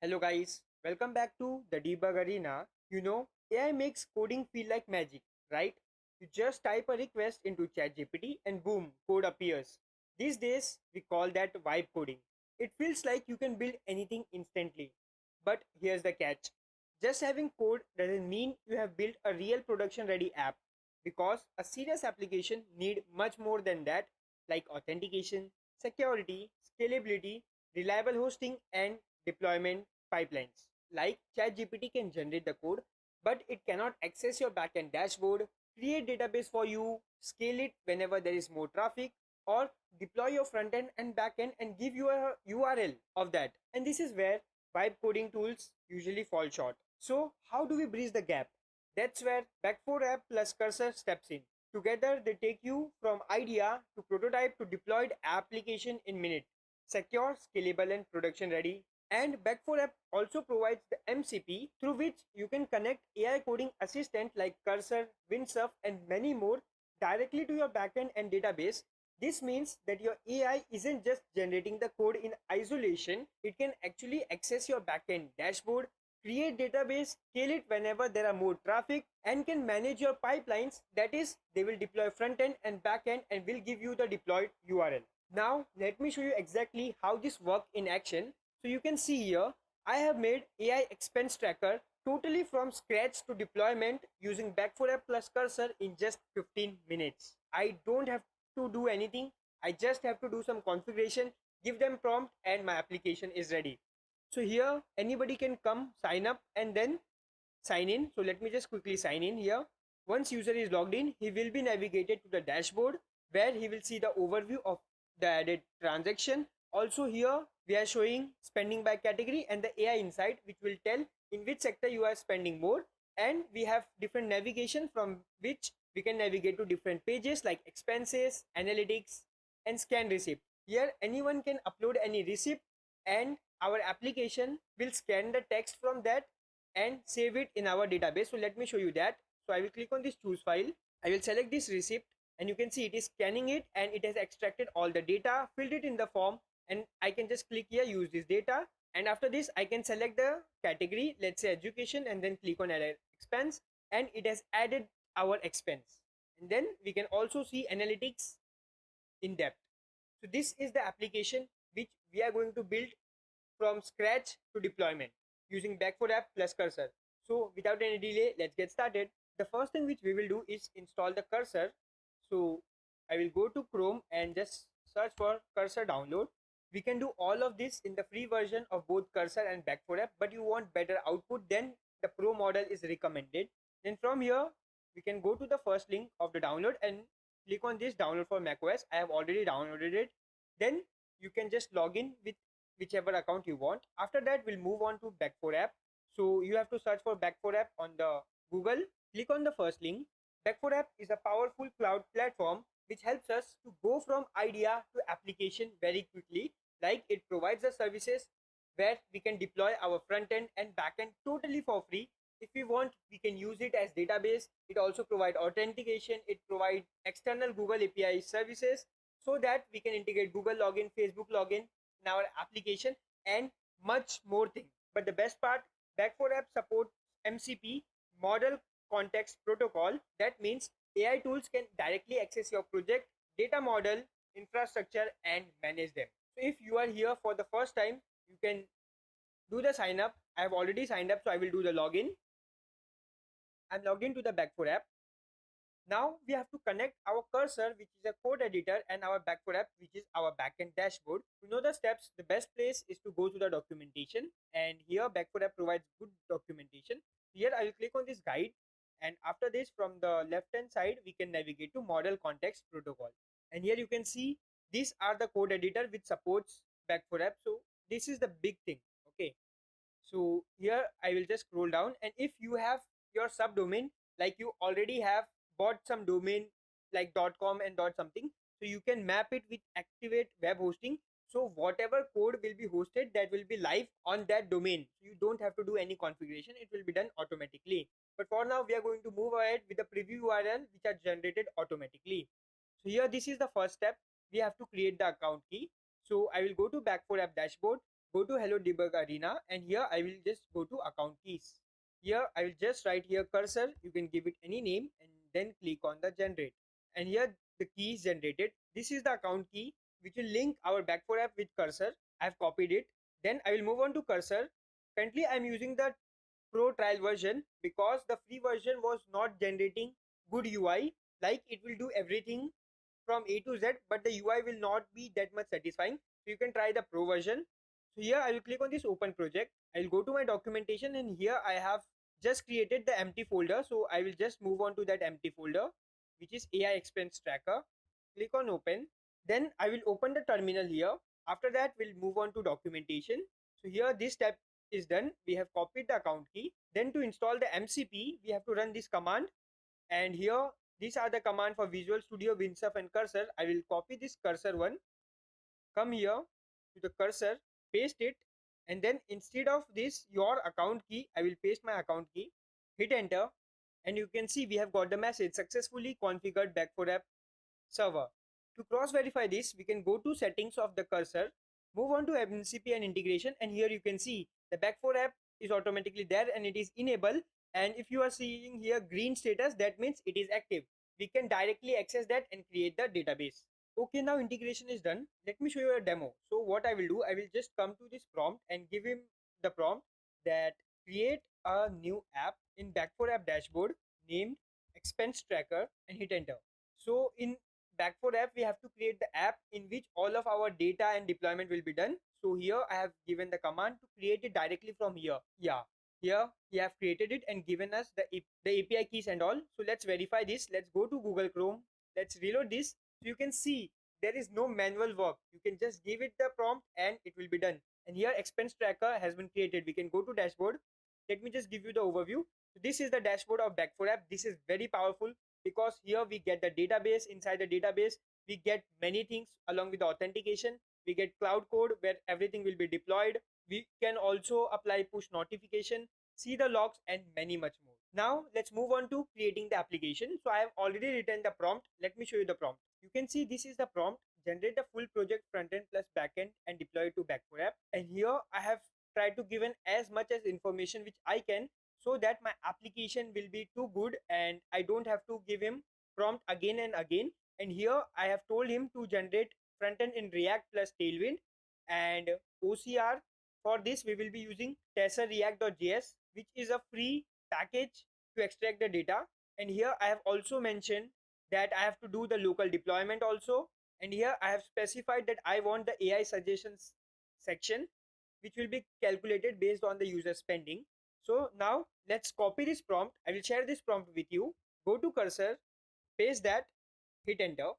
Hello guys, welcome back to the debug arena. AI makes coding feel like magic, right? You just type a request into ChatGPT and boom, code appears. These days we call that vibe coding. It feels like you can build anything instantly. But here's the catch. Just having code doesn't mean you have built a real production ready app because a serious application need much more than that, like authentication, security, scalability, reliable hosting and deployment pipelines. Like ChatGPT can generate the code, but it cannot access your backend dashboard, create database for you, scale it whenever there is more traffic, or deploy your front end and backend and give you a URL of that. And this is where vibe coding tools usually fall short. So, how do we bridge the gap? That's where Back4App plus Cursor steps in. Together, they take you from idea to prototype to deployed application in minutes. Secure, scalable, and production ready. And Back4App also provides the MCP through which you can connect AI coding assistant like Cursor, Windsurf, and many more directly to your backend and database. This means that your AI isn't just generating the code in isolation, it can actually access your backend dashboard, create database, scale it whenever there are more traffic, and can manage your pipelines. That is, they will deploy front end and back end and will give you the deployed URL. Now, let me show you exactly how this works in action. So you can see here, I have made AI expense tracker totally from scratch to deployment using Back4App plus Cursor in just 15 minutes. I don't have to do anything. I just have to do some configuration, give them prompt, and my application is ready. So here anybody can come sign up and then sign in. So let me just quickly sign in here. Once user is logged in, he will be navigated to the dashboard where he will see the overview of the added transaction. Also here we are showing spending by category and the AI inside, which will tell in which sector you are spending more, and we have different navigation from which we can navigate to different pages like expenses, analytics, and scan receipt. Here anyone can upload any receipt and our application will scan the text from that and save it in our database. So let me show you that. So I will click on this choose file. I will select this receipt and you can see it is scanning it and it has extracted all the data, filled it in the form, and I can just click here use this data, and after this I can select the category, let's say education, and then click on add expense, and it has added our expense. And then we can also see analytics in depth. So this is the application which we are going to build from scratch to deployment using Back4App plus Cursor. So without any delay, let's get started. The first thing which we will do is install the Cursor. So I will go to Chrome and just search for Cursor download. We can do all of this in the free version of both Cursor and Back4App, but you want better output, then the Pro model is recommended. Then from here, we can go to the first link of the download and click on this download for macOS. I have already downloaded it. Then you can just log in with whichever account you want. After that, we'll move on to Back4App. So you have to search for Back4App on the Google. Click on the first link. Back4App is a powerful cloud platform which helps us to go from idea to application very quickly. Like, it provides the services where we can deploy our front end and back end totally for free. If we want, we can use it as database. It also provides authentication. It provides external Google API services so that we can integrate Google login, Facebook login in our application, and much more things. But the best part, Back4App supports MCP, Model Context Protocol. That means AI tools can directly access your project, data model, infrastructure, and manage them. So if you are here for the first time, you can do the sign up. I have already signed up, so I will do the login. I'm logged into the Back4App. Now we have to connect our cursor, which is a code editor, and our Back4App, which is our backend dashboard. To know the steps, the best place is to go to the documentation, and here Back4App provides good documentation. Here I will click on this guide, and after this, from the left hand side, we can navigate to Model Context Protocol. And here you can see these are the code editor which supports Back4App. So this is the big thing. Okay, so here I will just scroll down, and if you have your subdomain, like you already have bought some domain like .com and .something, so you can map it with activate web hosting. So whatever code will be hosted, that will be live on that domain. So you don't have to do any configuration, it will be done automatically. But for now, we are going to move ahead with the preview URL which are generated automatically. So here, this is the first step. We have to create the account key. So I will go to Back4App dashboard, go to Hello Debug Arena, and here I will just go to account keys. Here I will just write here cursor. You can give it any name and then click on the generate. And here the key is generated. This is the account key which will link our Back4App with cursor. I have copied it. Then I will move on to cursor. Currently I am using the pro trial version because the free version was not generating good UI. Like it will do everything from A to Z, but the UI will not be that much satisfying. So you can try the pro version. So here I will click on this open project. I will go to my documentation, and here I have just created the empty folder. So I will just move on to that empty folder, which is AI expense tracker. Click on open. Then I will open the terminal here. After that, we'll move on to documentation. So here this step is done. We have copied the account key. Then to install the MCP, we have to run this command. And here these are the command for Visual Studio, WinSurf and Cursor. I will copy this cursor one, come here to the cursor, paste it, and then instead of this your account key, I will paste my account key, hit enter, and you can see we have got the message successfully configured Back4App server. To cross verify this, we can go to settings of the cursor, move on to MCP and integration, and here you can see the Back4App is automatically there and it is enabled. And if you are seeing here green status, that means it is active. We can directly access that and create the database. Okay, now integration is done. Let me show you a demo. So what I will do, I will just come to this prompt and give him the prompt that create a new app in Back4App dashboard named expense tracker and hit enter. So in Back4App, we have to create the app in which all of our data and deployment will be done. So here I have given the command to create it directly from here. Yeah, here we have created it and given us the API keys and all. So let's verify this. Let's go to Google Chrome. Let's reload this. So you can see there is no manual work. You can just give it the prompt and it will be done. And here expense tracker has been created. We can go to dashboard. Let me just give you the overview. So this is the dashboard of Back4App. This is very powerful because here we get the database. Inside the database we get many things along with the authentication. We get cloud code where everything will be deployed. We can also apply push notification, see the logs, and many much more. Now let's move on to creating the application. So I have already written the prompt. Let me show you the prompt. You can see this is the prompt. Generate the full project frontend plus backend and deploy it to Back4App. And here I have tried to given as much as information which I can, so that my application will be too good and I don't have to give him prompt again and again. And here I have told him to generate frontend in React plus Tailwind and OCR. For this we will be using TensorReact.js, which is a free package to extract the data. And here I have also mentioned that I have to do the local deployment also. And here I have specified that I want the AI suggestions section, which will be calculated based on the user spending. So now let's copy this prompt. I will share this prompt with you. Go to cursor, paste that, hit enter.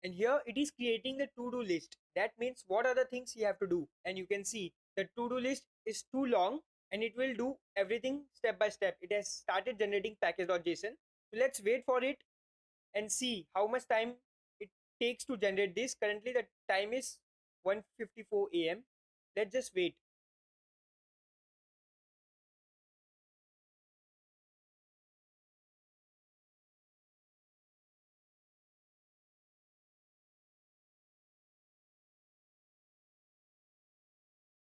And here it is creating the to-do list. That means what are the things you have to do. And you can see the to-do list is too long and it will do everything step by step. It has started generating package.json. So let's wait for it and see how much time it takes to generate this. Currently the time is 1:54 a.m. Let's just wait.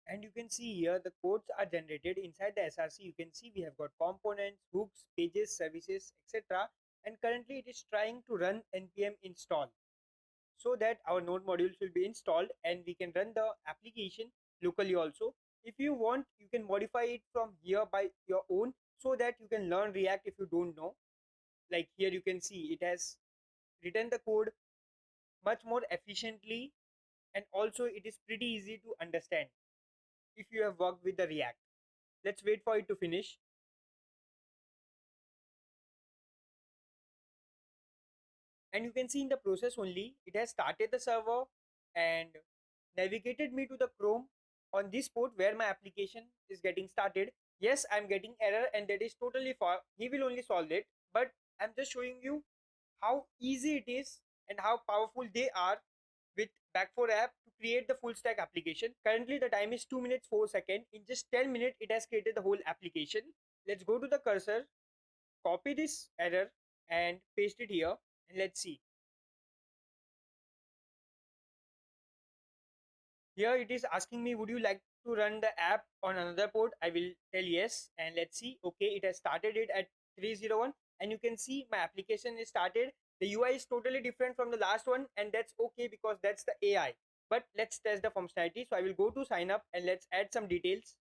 And you can see here the codes are generated inside the src. You can see we have got components, hooks, pages, services, etc. And currently it is trying to run npm install so that our node modules will be installed and we can run the application locally also. If you want, you can modify it from here by your own so that you can learn React if you don't know. Like here you can see it has written the code much more efficiently, and also it is pretty easy to understand if you have worked with the React. Let's wait for it to finish. And you can see in the process only, it has started the server and navigated me to the Chrome on this port where my application is getting started. Yes, I'm getting error and that is totally fine. He will only solve it, but I'm just showing you how easy it is and how powerful they are with Back4App to create the full stack application. Currently the time is 2 minutes 4 seconds. In just 10 minutes it has created the whole application. Let's go to the cursor, copy this error and paste it here, and let's see. Here it is asking me, would you like to run the app on another port? I will tell yes, and let's see. Okay, it has started it at 301, and you can see my application is started. The UI is totally different from the last one, and that's okay because that's the AI. But let's test the functionality. So I will go to sign up and let's add some details.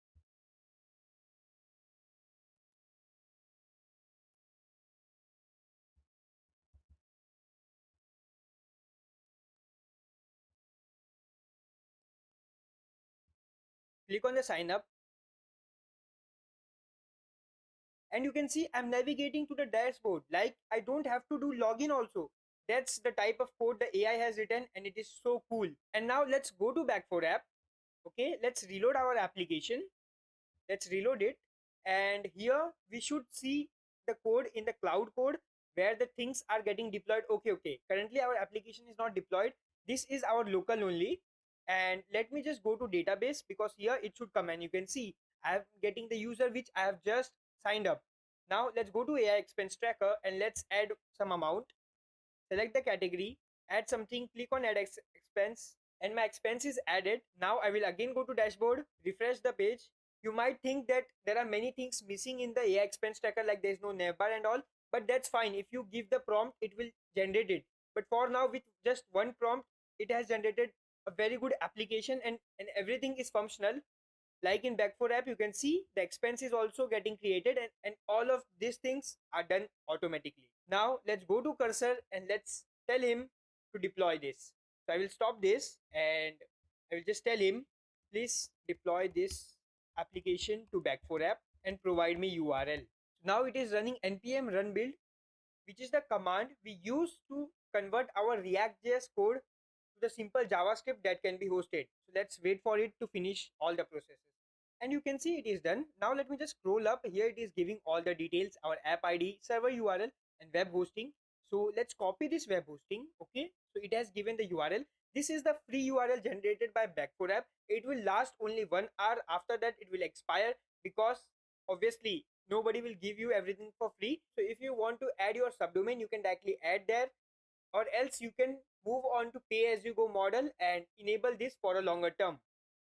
Click on the sign up, and you can see I'm navigating to the dashboard. Like I don't have to do login also. That's the type of code the AI has written, and it is so cool. And now let's go to Back4App. Okay, let's reload our application. Let's reload it, and here we should see the code in the cloud code where the things are getting deployed. Okay, currently our application is not deployed. This is our local only, and let me just go to database because here it should come, and you can see I am getting the user which I have just signed up. Now let's go to AI expense tracker and let's add some amount. Select the category, add something, click on add expense, and my expense is added. Now I will again go to dashboard, refresh the page. You might think that there are many things missing in the AI expense tracker, like there's no navbar and all, but that's fine. If you give the prompt, it will generate it. But for now, with just one prompt, it has generated a very good application, and everything is functional. Like in Back4App, you can see the expense is also getting created, and all of these things are done automatically. Now let's go to Cursor and let's tell him to deploy this. So I will stop this and I will just tell him, please deploy this application to Back4App and provide me URL. Now it is running npm run build, which is the command we use to convert our React.js code to the simple JavaScript that can be hosted. So let's wait for it to finish all the processes. And you can see it is done. Now let me just scroll up. Here it is giving all the details, our app ID, server URL, and web hosting. So let's copy this web hosting. Okay, so it has given the URL. This is the free URL generated by Back4App. It will last only 1 hour. After that it will expire because obviously nobody will give you everything for free. So if you want to add your subdomain, you can directly add there, or else you can move on to pay as you go model and enable this for a longer term.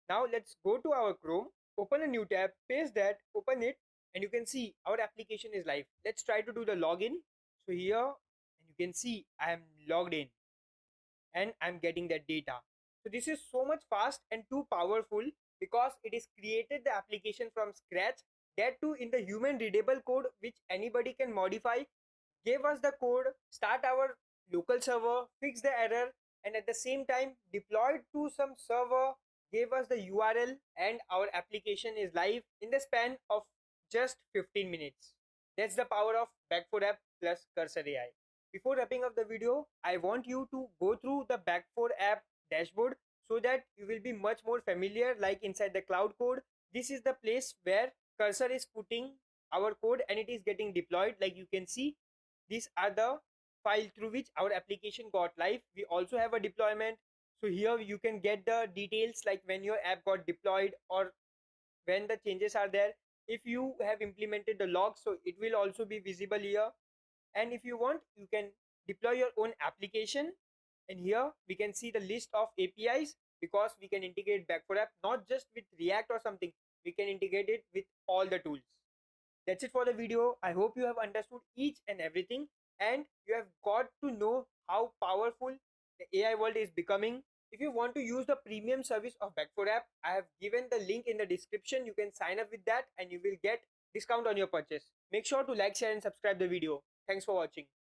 Now let's go to our Chrome, open a new tab, paste that, open it, and you can see our application is live. Let's try to do the login. So here, and you can see I am logged in and I'm getting that data. So this is so much fast and too powerful because it is created the application from scratch, that too in the human readable code which anybody can modify, gave us the code, start our local server, fix the error, and at the same time deployed to some server, gave us the URL, and our application is live in the span of just 15 minutes. That's the power of Back4App plus Cursor AI. Before wrapping up the video, I want you to go through the Back4App dashboard so that you will be much more familiar. Like inside the cloud code, this is the place where Cursor is putting our code and it is getting deployed. Like you can see, these are the file through which our application got live. We also have a deployment. So here you can get the details like when your app got deployed or when the changes are there. If you have implemented the logs, so it will also be visible here. And if you want, you can deploy your own application, and here we can see the list of APIs because we can integrate Back4App not just with React or something, we can integrate it with all the tools. That's it for the video. I hope you have understood each and everything, and you have got to know how powerful the AI world is becoming. If you want to use the premium service of Back4App, I have given the link in the description. You can sign up with that and you will get discount on your purchase. Make sure to like, share and subscribe the video. Thanks for watching.